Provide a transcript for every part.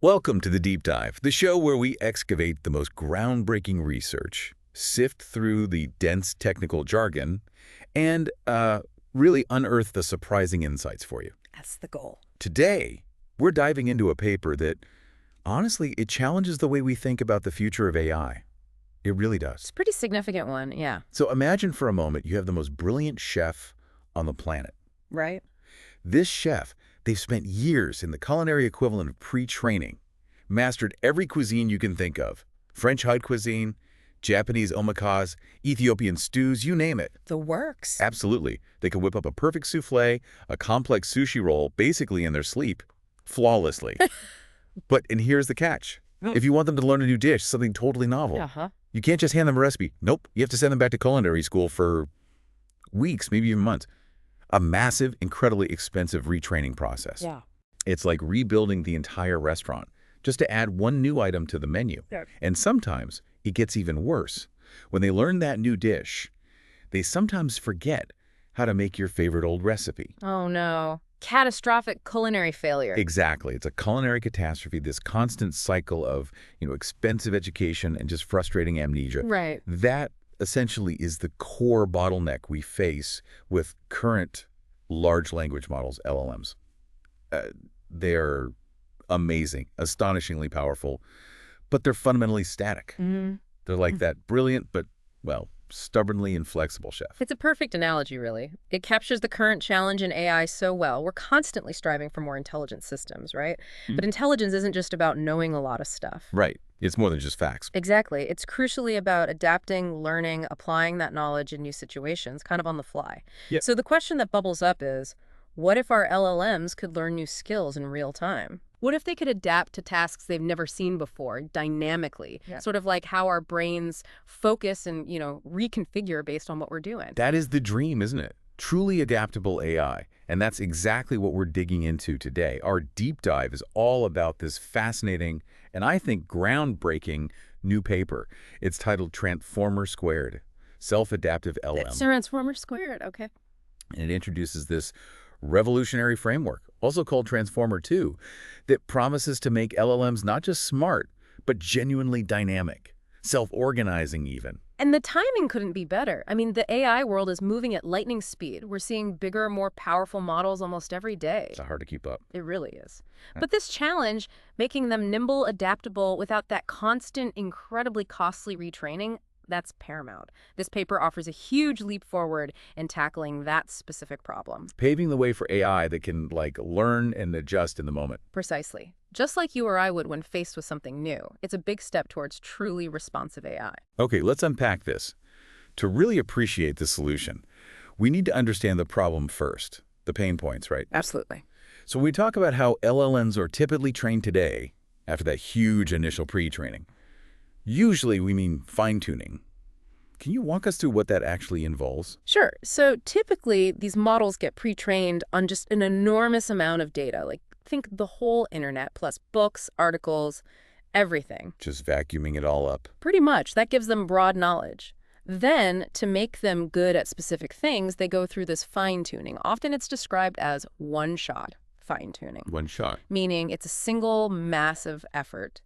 Welcome to the Deep Dive, the show where we excavate the most groundbreaking research, sift through the dense technical jargon, and really unearth the surprising insights for you. That's the goal. Today, we're diving into a paper that, honestly, it challenges the way we think about the future of AI. It really does. It's a pretty significant one, yeah. So imagine for a moment you have the most brilliant chef on the planet. Right? This chef, they've spent years in the culinary equivalent of pre-training, mastered every cuisine you can think of. French haute cuisine, Japanese omakase, Ethiopian stews, you name it. The works. Absolutely. They could whip up a perfect souffle, a complex sushi roll, basically in their sleep, flawlessly. And here's the catch. If you want them to learn a new dish, something totally novel, you can't just hand them a recipe. Nope. You have to send them back to culinary school for weeks, maybe even months. A massive, incredibly expensive retraining process. Yeah. It's like rebuilding the entire restaurant just to add one new item to the menu. Yeah. And sometimes it gets even worse. When they learn that new dish, they sometimes forget how to make your favorite old recipe. Oh, no. Catastrophic culinary failure. Exactly. It's a culinary catastrophe, this constant cycle of, expensive education and just frustrating amnesia. Right. That essentially is the core bottleneck we face with current large language models, LLMs. They're amazing, astonishingly powerful, but they're fundamentally static. They're like that brilliant but, well, stubbornly inflexible chef. It's a perfect analogy, really. It captures the current challenge in AI so well. We're constantly striving for more intelligent systems, right? But intelligence isn't just about knowing a lot of stuff. Right. It's more than just facts. Exactly. It's crucially about adapting, learning, applying that knowledge in new situations, kind of on the fly. Yep. So the question that bubbles up is, what if our LLMs could learn new skills in real time? What if they could adapt to tasks they've never seen before, dynamically? Yeah. Sort of like how our brains focus and, reconfigure based on what we're doing. That is the dream, isn't it? Truly adaptable AI. And that's exactly what we're digging into today. Our deep dive is all about this fascinating and I think groundbreaking new paper. It's titled Transformer2, Self-Adaptive LLM. Transformer2, okay. And it introduces this revolutionary framework, also called Transformer2, that promises to make LLMs not just smart, but genuinely dynamic, self-organizing even. And the timing couldn't be better. I mean, the AI world is moving at lightning speed. We're seeing bigger, more powerful models almost every day. It's hard to keep up. It really is. But this challenge, making them nimble, adaptable, without that constant, incredibly costly retraining, that's paramount. This paper offers a huge leap forward in tackling that specific problem. Paving the way for AI that can, learn and adjust in the moment. Precisely. Just like you or I would when faced with something new. It's a big step towards truly responsive AI. Okay, let's unpack this. To really appreciate the solution, we need to understand the problem first, the pain points, right? Absolutely. So we talk about how LLMs are typically trained today after that huge initial pre-training. Usually we mean fine-tuning. Can you walk us through what that actually involves? Sure. So typically these models get pre-trained on just an enormous amount of data. Think the whole internet plus books, articles, everything. Just vacuuming it all up. Pretty much. That gives them broad knowledge. Then, to make them good at specific things, they go through this fine-tuning. Often it's described as one-shot fine-tuning. One shot. Meaning it's a single massive effort.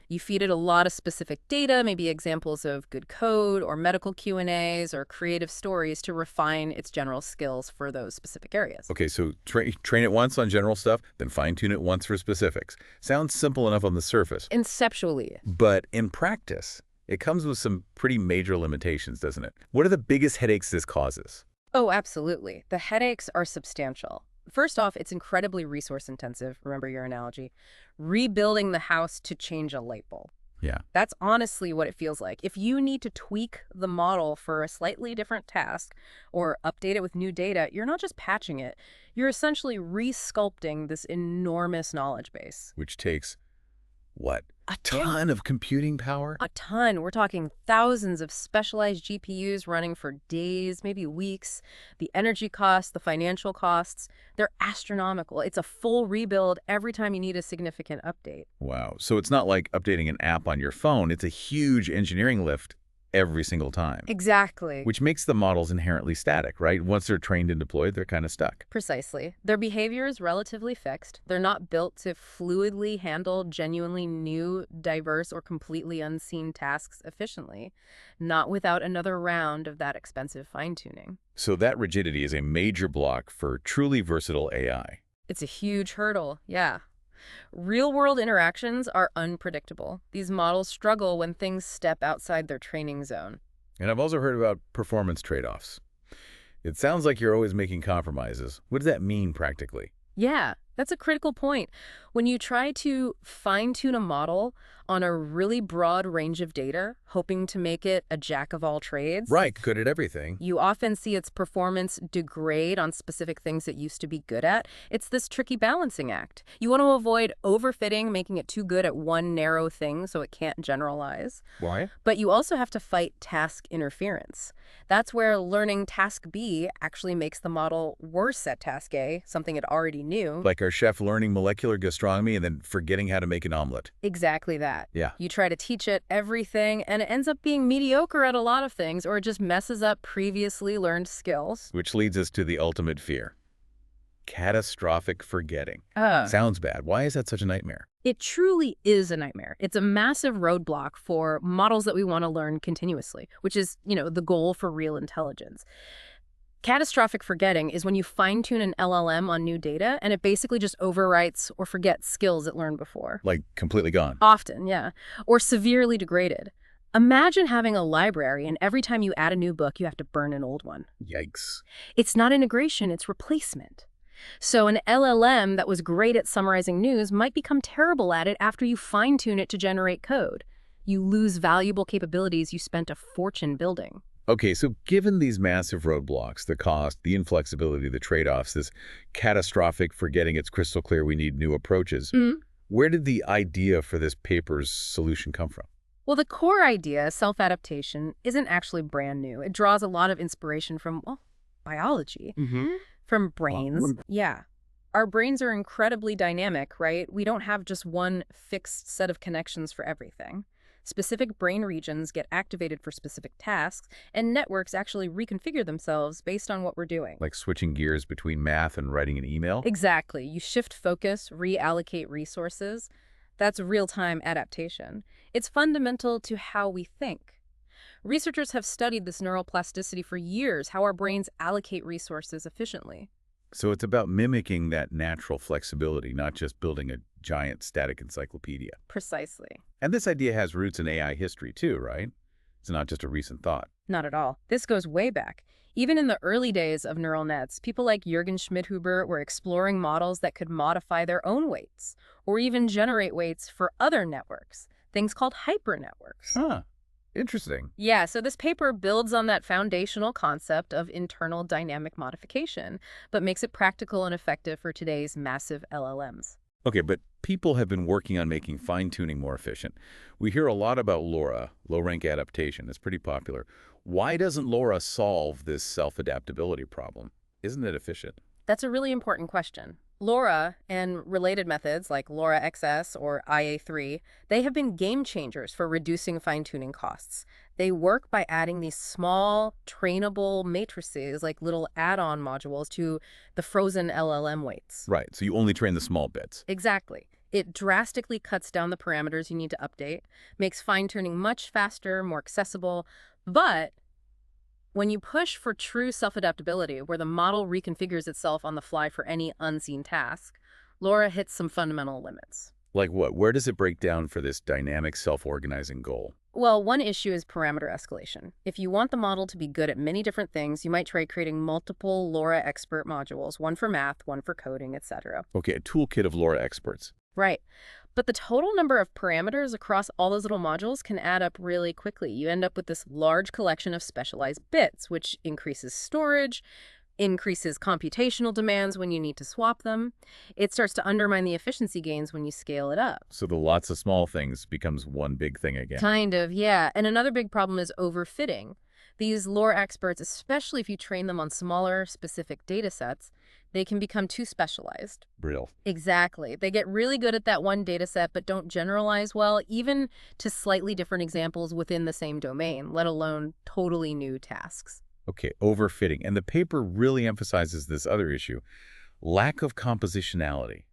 You feed it a lot of specific data, maybe examples of good code or medical Q&As or creative stories to refine its general skills for those specific areas. Okay, so train it once on general stuff, then fine-tune it once for specifics. Sounds simple enough on the surface. Conceptually. But in practice, it comes with some pretty major limitations, doesn't it? What are the biggest headaches this causes? Oh, absolutely. The headaches are substantial. First off, it's incredibly resource intensive, remember your analogy. Rebuilding the house to change a light bulb. Yeah. That's honestly what it feels like. If you need to tweak the model for a slightly different task or update it with new data, you're not just patching it. You're essentially re-sculpting this enormous knowledge base. Which takes, what? A ton of computing power? A ton. We're talking thousands of specialized GPUs running for days, maybe weeks. The energy costs, the financial costs, they're astronomical. It's a full rebuild every time you need a significant update. Wow. So it's not like updating an app on your phone. It's a huge engineering lift every single time. Exactly. Which makes the models inherently static, right? Once they're trained and deployed, they're kind of stuck. Precisely. Their behavior is relatively fixed. They're not built to fluidly handle genuinely new, diverse, or completely unseen tasks efficiently, not without another round of that expensive fine-tuning. So that rigidity is a major block for truly versatile AI. It's a huge hurdle, yeah. Real-world interactions are unpredictable. These models struggle when things step outside their training zone. And I've also heard about performance trade-offs. It sounds like you're always making compromises. What does that mean practically? Yeah, that's a critical point. When you try to fine-tune a model on a really broad range of data, hoping to make it a jack of all trades, Right, good at everything. you often see its performance degrade on specific things it used to be good at. It's this tricky balancing act. You want to avoid overfitting, making it too good at one narrow thing so it can't generalize. Why? But you also have to fight task interference. That's where learning task B actually makes the model worse at task A, something it already knew. Like our chef learning molecular gastronomy and then forgetting how to make an omelet. Exactly that. Yeah. You try to teach it everything, and it ends up being mediocre at a lot of things, or it just messes up previously learned skills. Which leads us to the ultimate fear. Catastrophic forgetting. Sounds bad. Why is that such a nightmare? It truly is a nightmare. It's a massive roadblock for models that we want to learn continuously, which is, the goal for real intelligence. Catastrophic forgetting is when you fine-tune an LLM on new data and it basically just overwrites or forgets skills it learned before. Like completely gone. Often, yeah. Or severely degraded. Imagine having a library and every time you add a new book, you have to burn an old one. Yikes. It's not integration, it's replacement. So an LLM that was great at summarizing news might become terrible at it after you fine-tune it to generate code. You lose valuable capabilities you spent a fortune building. Okay, so given these massive roadblocks, the cost, the inflexibility, the trade-offs, this catastrophic forgetting, it's crystal clear we need new approaches, where did the idea for this paper's solution come from? Well, the core idea, self-adaptation, isn't actually brand new. It draws a lot of inspiration from, biology, from brains. Yeah. Our brains are incredibly dynamic, right? We don't have just one fixed set of connections for everything. Specific brain regions get activated for specific tasks, and networks actually reconfigure themselves based on what we're doing. Like switching gears between math and writing an email? Exactly. You shift focus, reallocate resources. That's real-time adaptation. It's fundamental to how we think. Researchers have studied this neuroplasticity for years, how our brains allocate resources efficiently. So it's about mimicking that natural flexibility, not just building a giant static encyclopedia. Precisely. And this idea has roots in AI history too, right? It's not just a recent thought. Not at all. This goes way back. Even in the early days of neural nets, people like Jürgen Schmidhuber were exploring models that could modify their own weights, or even generate weights for other networks, things called hypernetworks. Huh. Interesting. Yeah, so this paper builds on that foundational concept of internal dynamic modification, but makes it practical and effective for today's massive LLMs. Okay, but people have been working on making fine-tuning more efficient. We hear a lot about LoRA, low-rank adaptation. It's pretty popular. Why doesn't LoRA solve this self-adaptability problem? Isn't it efficient? That's a really important question. LoRA and related methods like LoRa XS or IA3, they have been game changers for reducing fine-tuning costs. They work by adding these small, trainable matrices, like little add-on modules, to the frozen LLM weights. Right, so you only train the small bits. Exactly. It drastically cuts down the parameters you need to update, makes fine-tuning much faster, more accessible, but when you push for true self-adaptability, where the model reconfigures itself on the fly for any unseen task, LoRA hits some fundamental limits. Like what? Where does it break down for this dynamic self-organizing goal? Well, one issue is parameter escalation. If you want the model to be good at many different things, you might try creating multiple LoRA expert modules, one for math, one for coding, etc. Okay, a toolkit of LoRA experts. Right. But the total number of parameters across all those little modules can add up really quickly. You end up with this large collection of specialized bits, which increases storage, increases computational demands when you need to swap them. It starts to undermine the efficiency gains when you scale it up. So the lots of small things becomes one big thing again. Kind of, yeah. And another big problem is overfitting. These LoRA experts, especially if you train them on smaller, specific data sets, They can become too specialized. Brill. Exactly. They get really good at that one data set, but don't generalize well, even to slightly different examples within the same domain, let alone totally new tasks. Okay, overfitting. And the paper really emphasizes this other issue, lack of compositionality.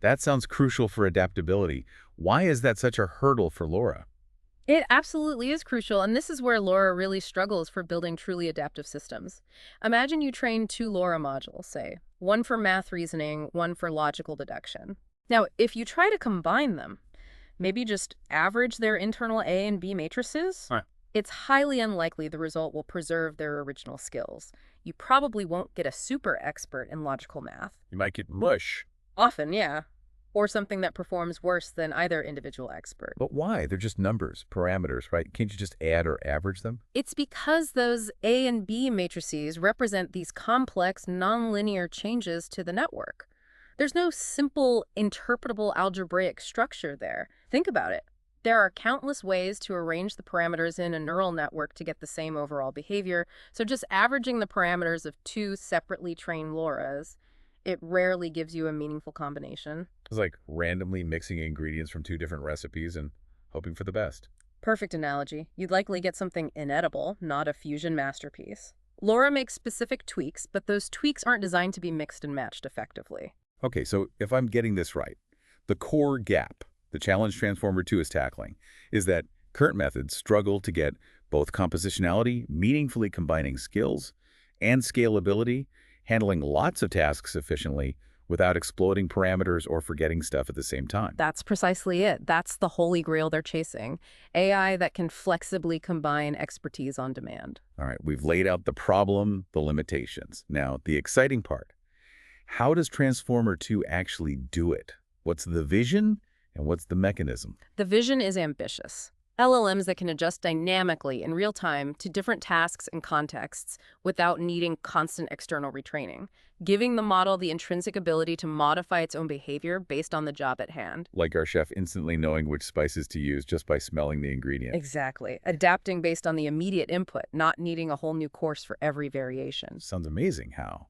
That sounds crucial for adaptability. Why is that such a hurdle for LoRA? It absolutely is crucial, and this is where LoRA really struggles for building truly adaptive systems. Imagine you train two LoRA modules, say, one for math reasoning, one for logical deduction. Now, if you try to combine them, maybe just average their internal A and B matrices, Right. it's highly unlikely the result will preserve their original skills. You probably won't get a super expert in logical math. You might get mush. Often, yeah. Or something that performs worse than either individual expert. But why? They're just numbers, parameters, right? Can't you just add or average them? It's because those A and B matrices represent these complex, nonlinear changes to the network. There's no simple, interpretable algebraic structure there. Think about it. There are countless ways to arrange the parameters in a neural network to get the same overall behavior, so just averaging the parameters of two separately trained LoRAs, it rarely gives you a meaningful combination. It's like randomly mixing ingredients from two different recipes and hoping for the best. Perfect analogy. You'd likely get something inedible, not a fusion masterpiece. LoRA makes specific tweaks, but those tweaks aren't designed to be mixed and matched effectively. Okay, so if I'm getting this right, the core gap, the challenge Transformer2 is tackling, is that current methods struggle to get both compositionality, meaningfully combining skills, and scalability, handling lots of tasks efficiently without exploding parameters or forgetting stuff at the same time. That's precisely it. That's the holy grail they're chasing. AI that can flexibly combine expertise on demand. All right, we've laid out the problem, the limitations. Now, the exciting part. How does Transformer2 actually do it? What's the vision and what's the mechanism? The vision is ambitious. LLMs that can adjust dynamically in real time to different tasks and contexts without needing constant external retraining, giving the model the intrinsic ability to modify its own behavior based on the job at hand. Like our chef instantly knowing which spices to use just by smelling the ingredient. Exactly. Adapting based on the immediate input, not needing a whole new course for every variation. Sounds amazing how.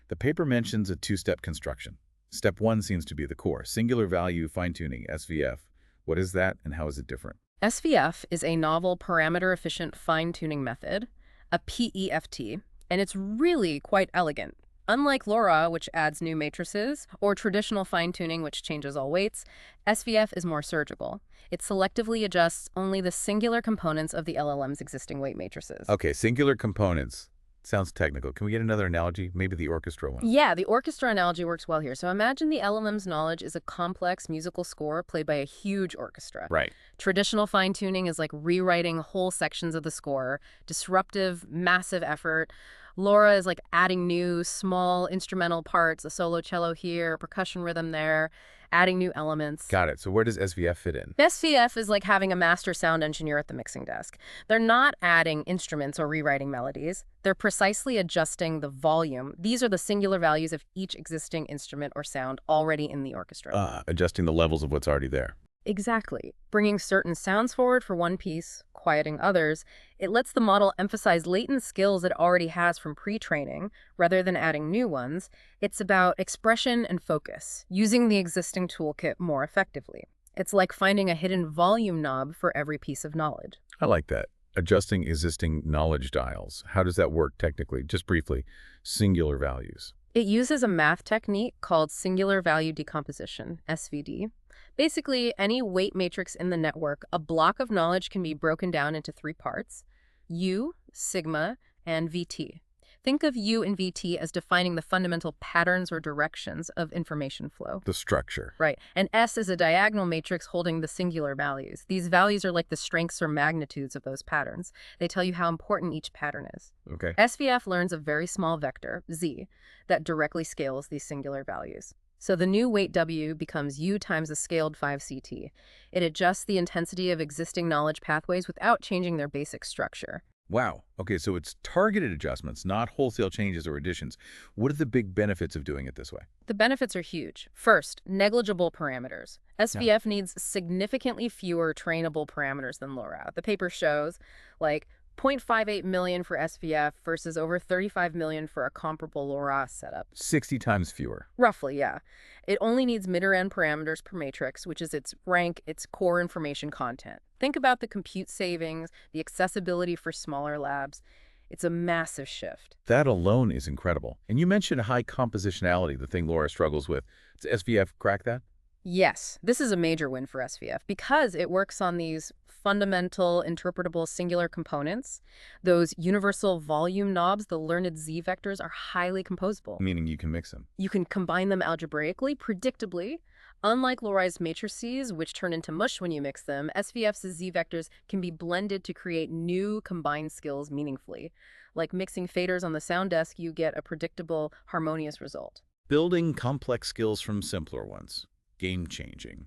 The paper mentions a two-step construction. Step 1 seems to be the core, singular value fine-tuning, SVF. What is that and how is it different? SVF is a novel parameter-efficient fine-tuning method, a PEFT, and it's really quite elegant. Unlike LoRA, which adds new matrices, or traditional fine-tuning, which changes all weights, SVF is more surgical. It selectively adjusts only the singular components of the LLM's existing weight matrices. Okay, singular components. Sounds technical. Can we get another analogy? Maybe the orchestra one. Yeah, the orchestra analogy works well here. So imagine the LLM's knowledge is a complex musical score played by a huge orchestra. Right. Traditional fine-tuning is like rewriting whole sections of the score, disruptive, massive effort. LoRA is like adding new, small instrumental parts, a solo cello here, a percussion rhythm there, adding new elements. Got it. So where does SVF fit in? SVF is like having a master sound engineer at the mixing desk. They're not adding instruments or rewriting melodies. They're precisely adjusting the volume. These are the singular values of each existing instrument or sound already in the orchestra. Adjusting the levels of what's already there. Exactly. Bringing certain sounds forward for one piece, quieting others, it lets the model emphasize latent skills it already has from pre-training, rather than adding new ones. It's about expression and focus, using the existing toolkit more effectively. It's like finding a hidden volume knob for every piece of knowledge. I like that. Adjusting existing knowledge dials. How does that work technically? Just briefly, singular values. It uses a math technique called singular value decomposition, SVD. Basically, any weight matrix in the network, a block of knowledge can be broken down into three parts: U, sigma, and VT. Think of U and VT as defining the fundamental patterns or directions of information flow. The structure. Right. And S is a diagonal matrix holding the singular values. These values are like the strengths or magnitudes of those patterns. They tell you how important each pattern is. Okay. SVF learns a very small vector, Z, that directly scales these singular values. So the new weight W becomes U times a scaled 5CT. It adjusts the intensity of existing knowledge pathways without changing their basic structure. Wow. Okay, so it's targeted adjustments, not wholesale changes or additions. What are the big benefits of doing it this way? The benefits are huge. First, negligible parameters. SVF needs significantly fewer trainable parameters than LoRA. The paper shows, like, 0.58 million for SVF versus over 35 million for a comparable LoRA setup. 60 times fewer. Roughly, yeah. It only needs mid-or-end parameters per matrix, which is its rank, its core information content. Think about the compute savings, the accessibility for smaller labs. It's a massive shift. That alone is incredible. And you mentioned high compositionality, the thing LoRA struggles with. Does SVF crack that? Yes, this is a major win for SVF because it works on these fundamental, interpretable singular components. Those universal volume knobs, the learned z-vectors, are highly composable. Meaning you can mix them. You can combine them algebraically, predictably. Unlike LoRa's matrices, which turn into mush when you mix them, SVF's z-vectors can be blended to create new combined skills meaningfully. Like mixing faders on the sound desk, you get a predictable, harmonious result. Building complex skills from simpler ones. Game-changing.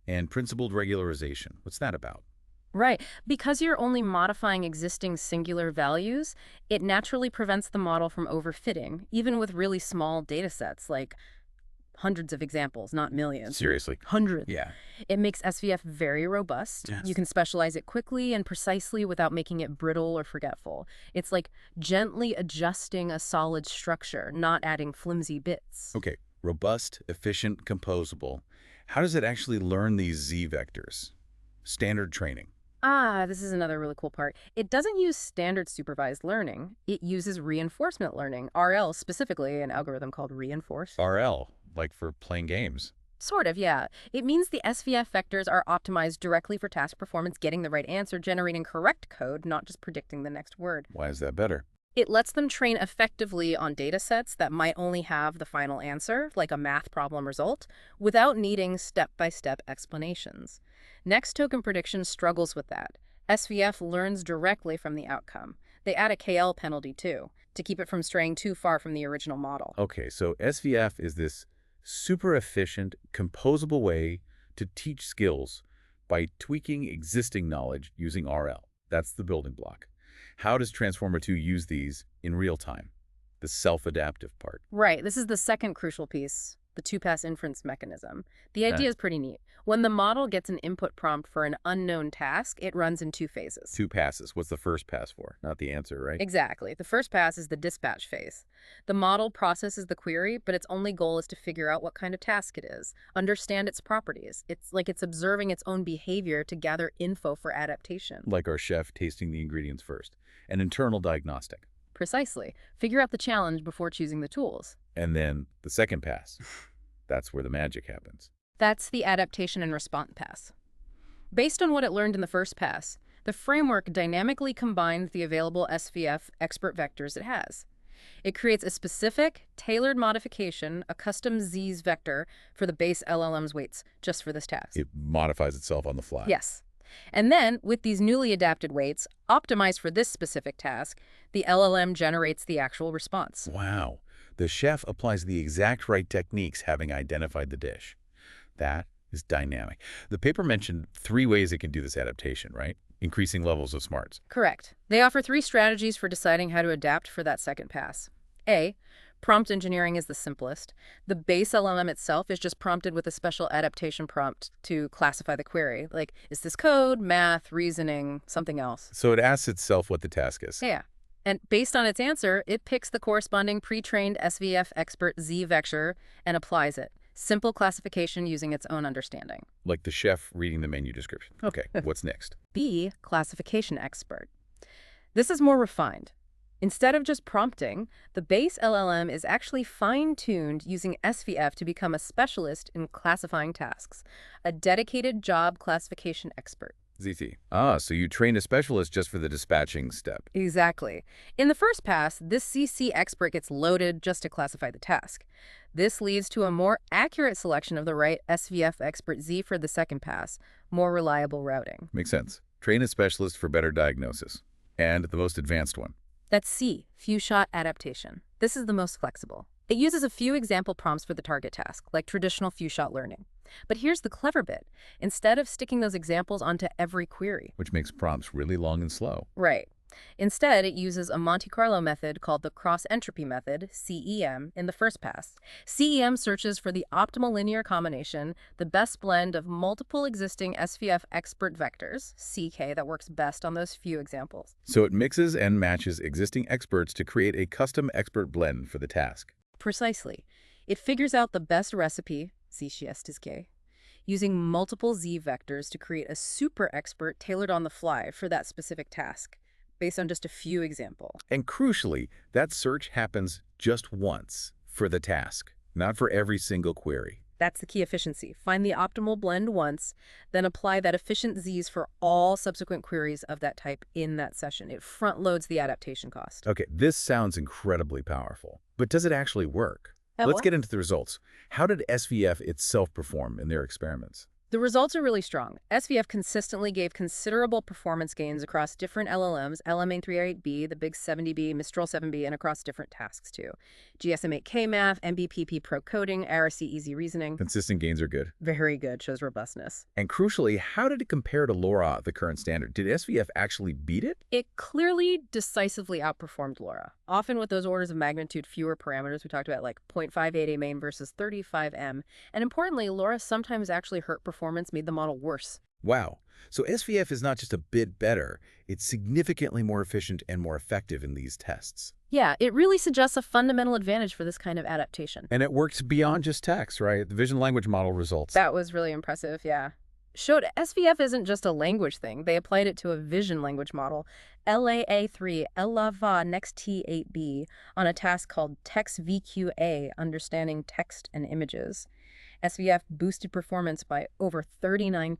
And principled regularization. What's that about? Right. Because you're only modifying existing singular values, it naturally prevents the model from overfitting, even with really small data sets, like hundreds of examples, not millions. Seriously? Hundreds. Yeah. It makes SVF very robust. Yes. You can specialize it quickly and precisely without making it brittle or forgetful. It's like gently adjusting a solid structure, not adding flimsy bits. Okay. Robust, efficient, composable. How does it actually learn these z-vectors? Standard training. This is another really cool part. It doesn't use standard supervised learning. It uses reinforcement learning, RL specifically, an algorithm called reinforce. RL, like for playing games. Sort of, yeah. It means the SVF vectors are optimized directly for task performance, getting the right answer, generating correct code, not just predicting the next word. Why is that better? It lets them train effectively on data sets that might only have the final answer, like a math problem result, without needing step-by-step explanations. Next token prediction struggles with that. SVF learns directly from the outcome. They add a KL penalty, too, to keep it from straying too far from the original model. Okay, so SVF is this super efficient, composable way to teach skills by tweaking existing knowledge using RL. That's the building block. How does Transformer2 use these in real time? The self-adaptive part. Right. This is the second crucial piece, the two-pass inference mechanism. The idea is pretty neat. When the model gets an input prompt for an unknown task, it runs in two phases. Two passes. What's the first pass for? Not the answer, right? Exactly. The first pass is the dispatch phase. The model processes the query, but its only goal is to figure out what kind of task it is, understand its properties. It's like it's observing its own behavior to gather info for adaptation. Like our chef tasting the ingredients first. An internal diagnostic. Precisely. Figure out the challenge before choosing the tools. And then the second pass. That's where the magic happens. That's the adaptation and response pass. Based on what it learned in the first pass, the framework dynamically combines the available SVF expert vectors it has. It creates a specific, tailored modification, a custom Z's vector for the base LLM's weights, just for this task. It modifies itself on the fly. Yes. And then, with these newly adapted weights, optimized for this specific task, the LLM generates the actual response. Wow. The chef applies the exact right techniques having identified the dish. That is dynamic. The paper mentioned 3 ways it can do this adaptation, right? Increasing levels of smarts. Correct. They offer 3 strategies for deciding how to adapt for that second pass. A, prompt engineering is the simplest. The base LLM itself is just prompted with a special adaptation prompt to classify the query. Like, is this code, math, reasoning, something else? So it asks itself what the task is. Yeah. And based on its answer, it picks the corresponding pre-trained SVF expert Z vector and applies it. Simple classification using its own understanding. Like the chef reading the menu description. Okay, what's next? B, classification expert. This is more refined. Instead of just prompting, the base LLM is actually fine-tuned using SVF to become a specialist in classifying tasks, a dedicated job classification expert. ZT. So you train a specialist just for the dispatching step. Exactly. In the first pass, this CC expert gets loaded just to classify the task. This leads to a more accurate selection of the right SVF expert Z for the second pass, more reliable routing. Makes sense. Train a specialist for better diagnosis. And the most advanced one. That's C, few-shot adaptation. This is the most flexible. It uses a few example prompts for the target task, like traditional few-shot learning. But here's the clever bit. Instead of sticking those examples onto every query. Which makes prompts really long and slow. Right. Instead, it uses a Monte Carlo method called the cross-entropy method, CEM, in the first pass. CEM searches for the optimal linear combination, the best blend of multiple existing SVF expert vectors, CK, that works best on those few examples. So it mixes and matches existing experts to create a custom expert blend for the task. Precisely. It figures out the best recipe, CCSTK, using multiple Z vectors to create a super expert tailored on the fly for that specific task, based on just a few examples. And crucially, that search happens just once for the task, not for every single query. That's the key efficiency. Find the optimal blend once, then apply that efficient Zs for all subsequent queries of that type in that session. It front-loads the adaptation cost. Okay, this sounds incredibly powerful, but does it actually work? Let's get into the results. How did SVF itself perform in their experiments? The results are really strong. SVF consistently gave considerable performance gains across different LLMs, LM838B, the Big 70B, Mistral 7B, and across different tasks too. GSM8K Math, MBPP Pro Coding, ARC Easy Reasoning. Consistent gains are good. Very good, shows robustness. And crucially, how did it compare to LoRA, the current standard? Did SVF actually beat it? It clearly decisively outperformed LoRA, often with those orders of magnitude fewer parameters. We talked about like 0.58 A main versus 35 M. And importantly, LoRA sometimes actually hurt performance, made the model worse. Wow. So SVF is not just a bit better, it's significantly more efficient and more effective in these tests. Yeah, it really suggests a fundamental advantage for this kind of adaptation. And it works beyond just text, right? The vision language model results. That was really impressive, yeah. Showed SVF isn't just a language thing. They applied it to a vision language model, LAA3, LLava Next T8B, on a task called TextVQA, Understanding Text and Images. SVF boosted performance by over 39%.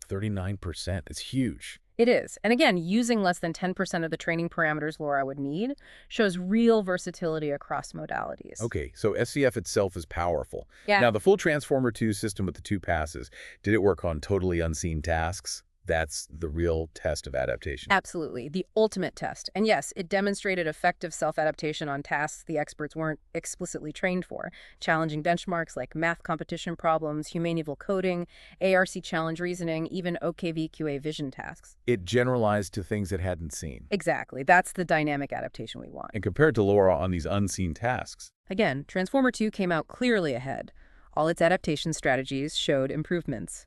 39%, it's huge. It is. And again, using less than 10% of the training parameters LoRA would need shows real versatility across modalities. Okay, so SVF itself is powerful. Yeah. Now, the full Transformer2 system with the 2 passes, did it work on totally unseen tasks? That's the real test of adaptation. Absolutely. The ultimate test. And yes, it demonstrated effective self-adaptation on tasks the experts weren't explicitly trained for. Challenging benchmarks like math competition problems, humane-evil coding, ARC challenge reasoning, even OKVQA vision tasks. It generalized to things it hadn't seen. Exactly. That's the dynamic adaptation we want. And compared to LoRA on these unseen tasks. Again, Transformer2 came out clearly ahead. All its adaptation strategies showed improvements.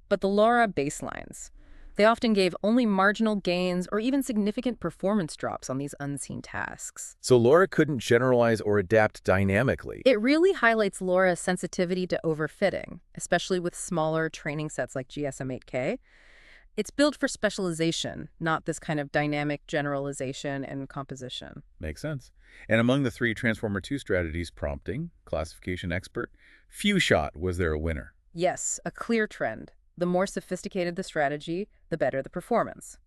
But the LoRA baselines, they often gave only marginal gains or even significant performance drops on these unseen tasks. So LoRA couldn't generalize or adapt dynamically. It really highlights LoRA's sensitivity to overfitting, especially with smaller training sets like GSM8K. It's built for specialization, not this kind of dynamic generalization and composition. Makes sense. And among the 3 Transformer2 strategies, prompting, classification expert, few shot was there a winner. Yes, a clear trend. The more sophisticated the strategy, the better the performance.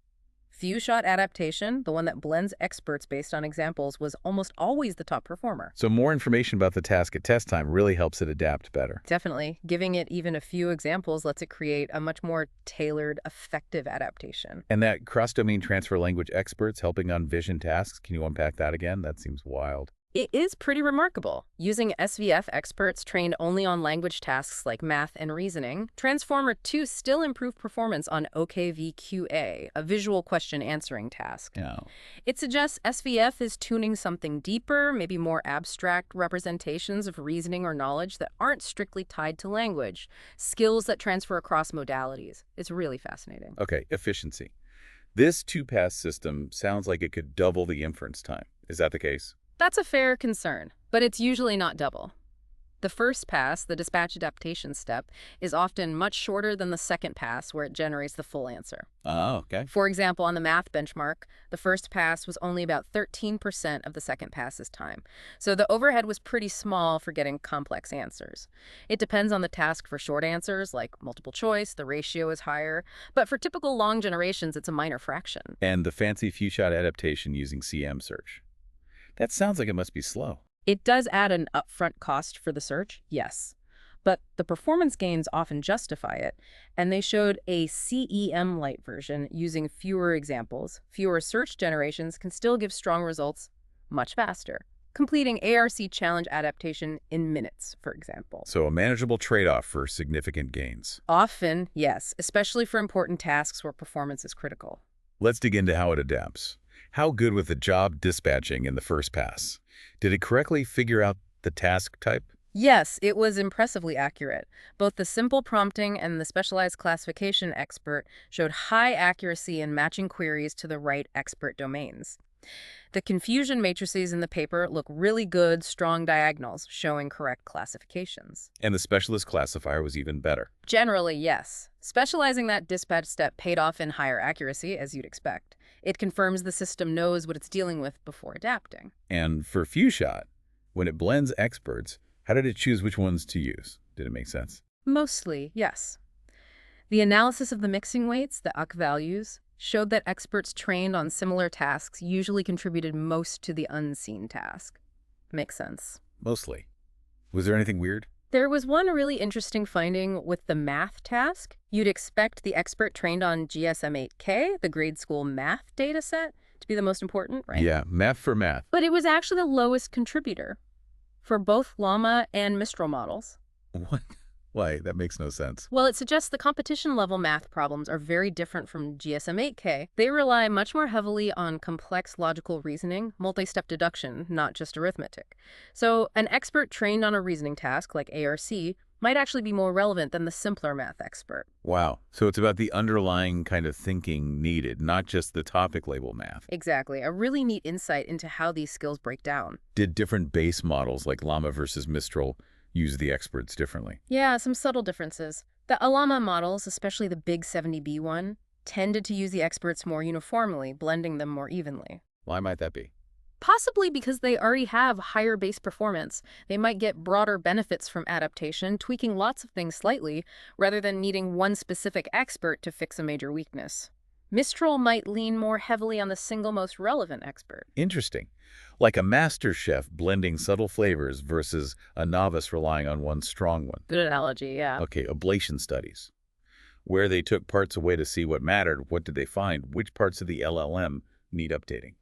Few-shot adaptation, the one that blends experts based on examples, was almost always the top performer. So more information about the task at test time really helps it adapt better. Definitely. Giving it even a few examples lets it create a much more tailored, effective adaptation. And that cross-domain transfer language experts helping on vision tasks, can you unpack that again? That seems wild. It is pretty remarkable. Using SVF experts trained only on language tasks like math and reasoning, Transformer2 still improved performance on OKVQA, a visual question answering task. Yeah. It suggests SVF is tuning something deeper, maybe more abstract representations of reasoning or knowledge that aren't strictly tied to language, skills that transfer across modalities. It's really fascinating. Okay, efficiency. This 2-pass system sounds like it could double the inference time. Is that the case? That's a fair concern, but it's usually not double. The first pass, the dispatch adaptation step, is often much shorter than the second pass where it generates the full answer. Oh, okay. For example, on the math benchmark, the first pass was only about 13% of the second pass's time. So the overhead was pretty small for getting complex answers. It depends on the task. For short answers, like multiple choice, the ratio is higher. But for typical long generations, it's a minor fraction. And the fancy few-shot adaptation using CM search. That sounds like it must be slow. It does add an upfront cost for the search, yes. But the performance gains often justify it, and they showed a CEM-light version using fewer examples. Fewer search generations can still give strong results much faster, completing ARC challenge adaptation in minutes, for example. So a manageable trade-off for significant gains. Often, yes, especially for important tasks where performance is critical. Let's dig into how it adapts. How good was the job dispatching in the first pass? Did it correctly figure out the task type? Yes, it was impressively accurate. Both the simple prompting and the specialized classification expert showed high accuracy in matching queries to the right expert domains. The confusion matrices in the paper look really good, strong diagonals, showing correct classifications. And the specialist classifier was even better. Generally, yes. Specializing that dispatch step paid off in higher accuracy, as you'd expect. It confirms the system knows what it's dealing with before adapting. And for few-shot, when it blends experts, how did it choose which ones to use? Did it make sense? Mostly, yes. The analysis of the mixing weights, the UC values, showed that experts trained on similar tasks usually contributed most to the unseen task. Makes sense. Mostly. Was there anything weird? There was one really interesting finding with the math task. You'd expect the expert trained on GSM-8K, the grade school math dataset, to be the most important, right? Yeah, math for math. But it was actually the lowest contributor for both Llama and Mistral models. What? Why? That makes no sense. Well, it suggests the competition-level math problems are very different from GSM-8K. They rely much more heavily on complex logical reasoning, multi-step deduction, not just arithmetic. So an expert trained on a reasoning task, like ARC, might actually be more relevant than the simpler math expert. Wow. So it's about the underlying kind of thinking needed, not just the topic label math. Exactly. A really neat insight into how these skills break down. Did different base models, like Llama versus Mistral, use the experts differently? Yeah, some subtle differences. The Llama models, especially the big 70B one, tended to use the experts more uniformly, blending them more evenly. Why might that be? Possibly because they already have higher base performance. They might get broader benefits from adaptation, tweaking lots of things slightly, rather than needing one specific expert to fix a major weakness. Mistral might lean more heavily on the single most relevant expert. Interesting. Like a master chef blending subtle flavors versus a novice relying on one strong one. Good analogy, yeah. Okay, ablation studies. Where they took parts away to see what mattered, what did they find? Which parts of the LLM need updating?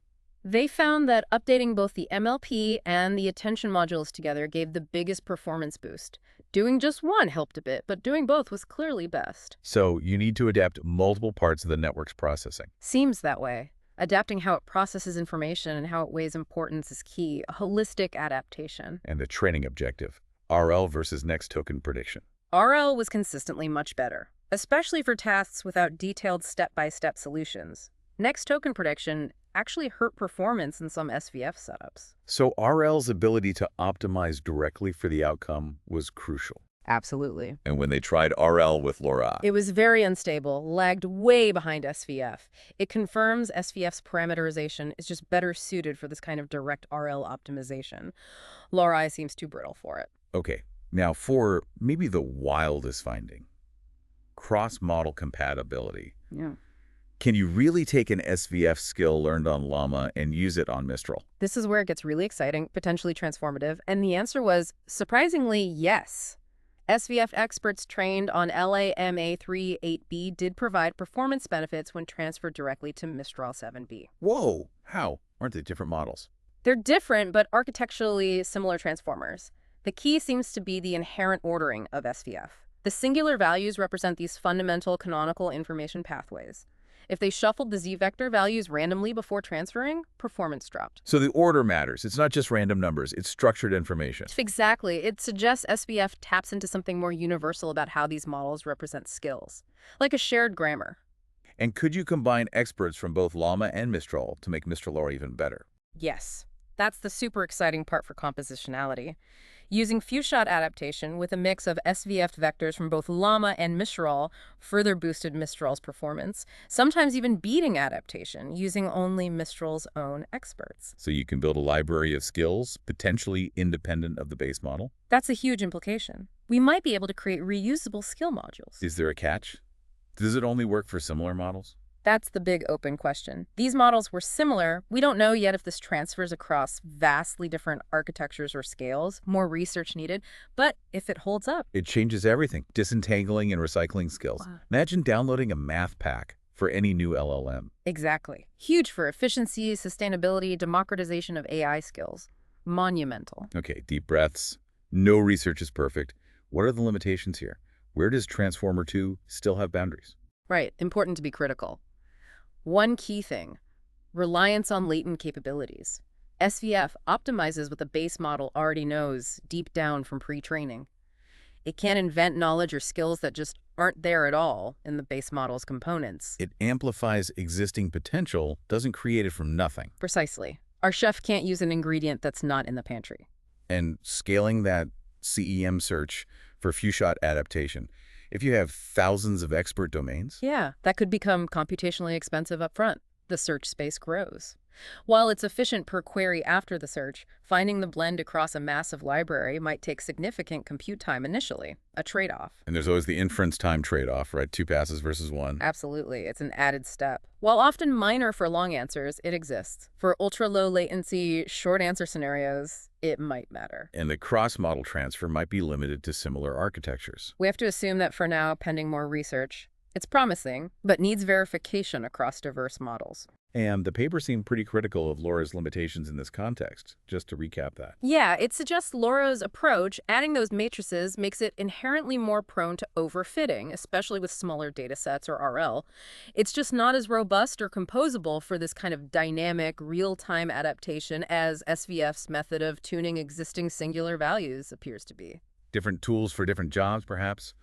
They found that updating both the MLP and the attention modules together gave the biggest performance boost. Doing just one helped a bit, but doing both was clearly best. So you need to adapt multiple parts of the network's processing. Seems that way. Adapting how it processes information and how it weighs importance is key, a holistic adaptation. And the training objective, RL versus next token prediction. RL was consistently much better, especially for tasks without detailed step-by-step solutions. Next token prediction actually hurt performance in some SVF setups. So RL's ability to optimize directly for the outcome was crucial. Absolutely. And when they tried RL with LoRA, It was very unstable, lagged way behind SVF. It confirms SVF's parameterization is just better suited for this kind of direct RL optimization. LoRA seems too brittle for it. okay, now for maybe the wildest finding, cross-model compatibility. Yeah. Can you really take an SVF skill learned on Llama and use it on Mistral? This is where it gets really exciting, potentially transformative, and the answer was, surprisingly, yes. SVF experts trained on LAMA38B did provide performance benefits when transferred directly to Mistral 7B. Whoa, how? Aren't they different models? They're different, but architecturally similar transformers. The key seems to be the inherent ordering of SVF. The singular values represent these fundamental canonical information pathways. If they shuffled the z-vector values randomly before transferring, performance dropped. So the order matters. It's not just random numbers. It's structured information. Exactly. It suggests SVF taps into something more universal about how these models represent skills, like a shared grammar. And could you combine experts from both Llama and Mistral to make Mistral LoRA even better? Yes. That's the super exciting part for compositionality. Using few-shot adaptation with a mix of SVF vectors from both Llama and Mistral further boosted Mistral's performance, sometimes even beating adaptation using only Mistral's own experts. So you can build a library of skills, potentially independent of the base model? That's a huge implication. We might be able to create reusable skill modules. Is there a catch? Does it only work for similar models? That's the big open question. These models were similar. We don't know yet if this transfers across vastly different architectures or scales. More research needed. But if it holds up, It changes everything. Disentangling and recycling skills. Wow. Imagine downloading a math pack for any new LLM. exactly. Huge for efficiency, sustainability, democratization of AI skills. Monumental. Okay, deep breaths. No research is perfect. What are the limitations here? Where does Transformer2 still have boundaries? Right. Important to be critical. One key thing. Reliance on latent capabilities. SVF optimizes what the base model already knows deep down from pre-training. It can't invent knowledge or skills that just aren't there at all in the base model's components. It amplifies existing potential, doesn't create it from nothing. Precisely. Our chef can't use an ingredient that's not in the pantry. And scaling that CEM search for few-shot adaptation. If you have thousands of expert domains? Yeah, that could become computationally expensive up front. The search space grows. While it's efficient per query after the search, finding the blend across a massive library might take significant compute time initially, a trade-off. And there's always the inference time trade-off, right? 2 passes versus 1. Absolutely. It's an added step. While often minor for long answers, it exists. For ultra-low latency, short answer scenarios, it might matter. And the cross-model transfer might be limited to similar architectures. We have to assume that for now, pending more research, it's promising, but needs verification across diverse models. And the paper seemed pretty critical of LoRa's limitations in this context, just to recap that. Yeah, it suggests LoRa's approach, adding those matrices, makes it inherently more prone to overfitting, especially with smaller datasets or RL. It's just not as robust or composable for this kind of dynamic, real-time adaptation as SVF's method of tuning existing singular values appears to be. Different tools for different jobs, perhaps?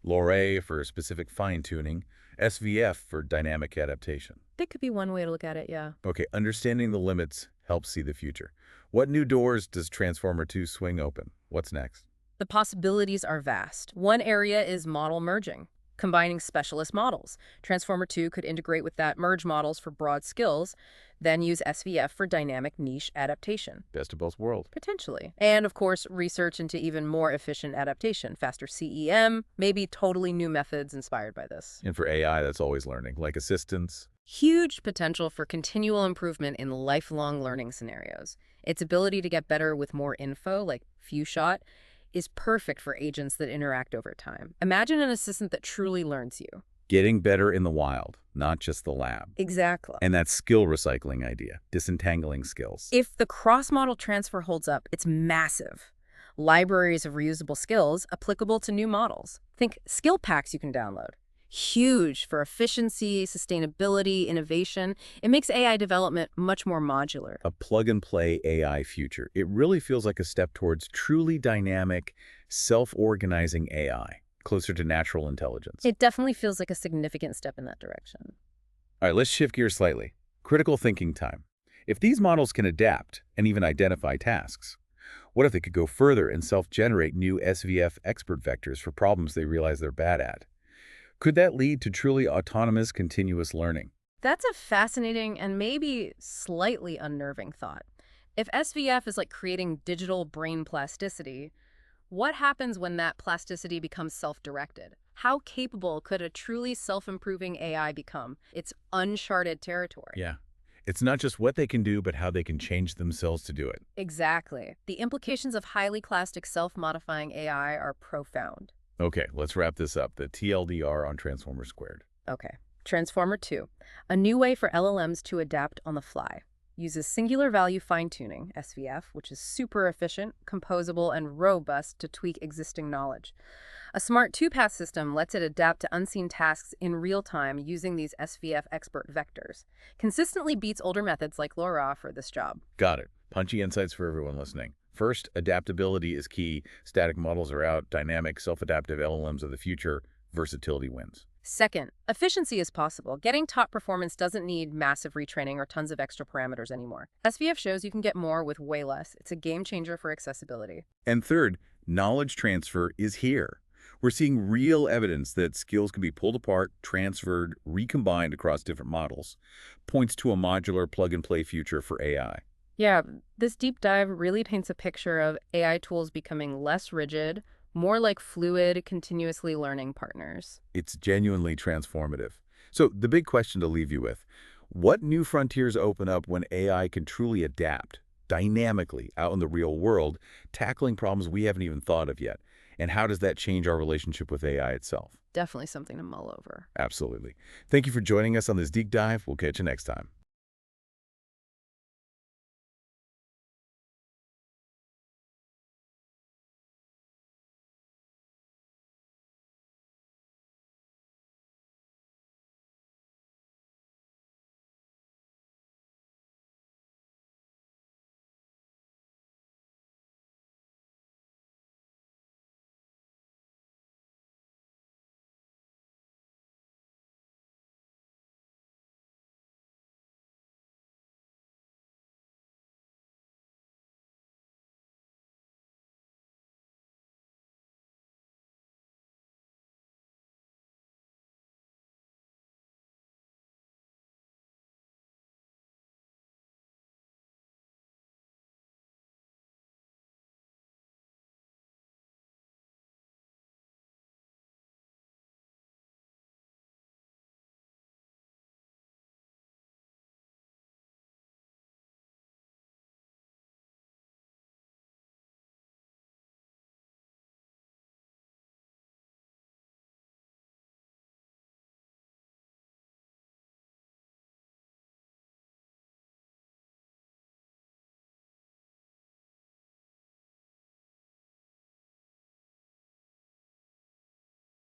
LoRA for specific fine-tuning, SVF for dynamic adaptation. That could be one way to look at it, yeah. Okay, understanding the limits helps see the future. What new doors does Transformer2 swing open? What's next? The possibilities are vast. One area is model merging, combining specialist models. Transformer2 could integrate with that, merge models for broad skills, then use SVF for dynamic niche adaptation. Best of both worlds. Potentially. And, of course, research into even more efficient adaptation, faster CEM, maybe totally new methods inspired by this. And for AI, that's always learning, like assistance. Huge potential for continual improvement in lifelong learning scenarios. Its ability to get better with more info, like few-shot, is perfect for agents that interact over time. Imagine an assistant that truly learns you. Getting better in the wild, not just the lab. Exactly. And that skill recycling idea, disentangling skills. If the cross-model transfer holds up, it's massive. Libraries of reusable skills applicable to new models. Think skill packs you can download. Huge for efficiency, sustainability, innovation. It makes AI development much more modular. A plug-and-play AI future. It really feels like a step towards truly dynamic, self-organizing AI, closer to natural intelligence. It definitely feels like a significant step in that direction. All right, let's shift gears slightly. Critical thinking time. If these models can adapt and even identify tasks, what if they could go further and self-generate new SVF expert vectors for problems they realize they're bad at? Could that lead to truly autonomous continuous learning? That's a fascinating and maybe slightly unnerving thought. If SVF is like creating digital brain plasticity, what happens when that plasticity becomes self-directed? How capable could a truly self-improving AI become? It's uncharted territory. Yeah. It's not just what they can do, but how they can change themselves to do it. Exactly. The implications of highly plastic self-modifying AI are profound. Okay, let's wrap this up. The TLDR on Transformer Squared. Okay. Transformer2, a new way for LLMs to adapt on the fly. Uses singular value fine-tuning, SVF, which is super efficient, composable, and robust to tweak existing knowledge. A smart two-path system lets it adapt to unseen tasks in real time using these SVF expert vectors. Consistently beats older methods like LoRA for this job. Got it. Punchy insights for everyone listening. First, adaptability is key. Static models are out. Dynamic, self-adaptive LLMs of the future. Versatility wins. Second, efficiency is possible. Getting top performance doesn't need massive retraining or tons of extra parameters anymore. SVF shows you can get more with way less. It's a game changer for accessibility. And third, knowledge transfer is here. We're seeing real evidence that skills can be pulled apart, transferred, recombined across different models. Points to a modular plug-and-play future for AI. Yeah, this deep dive really paints a picture of AI tools becoming less rigid, more like fluid, continuously learning partners. It's genuinely transformative. So the big question to leave you with, what new frontiers open up when AI can truly adapt dynamically out in the real world, tackling problems we haven't even thought of yet? And how does that change our relationship with AI itself? Definitely something to mull over. Absolutely. Thank you for joining us on this deep dive. We'll catch you next time.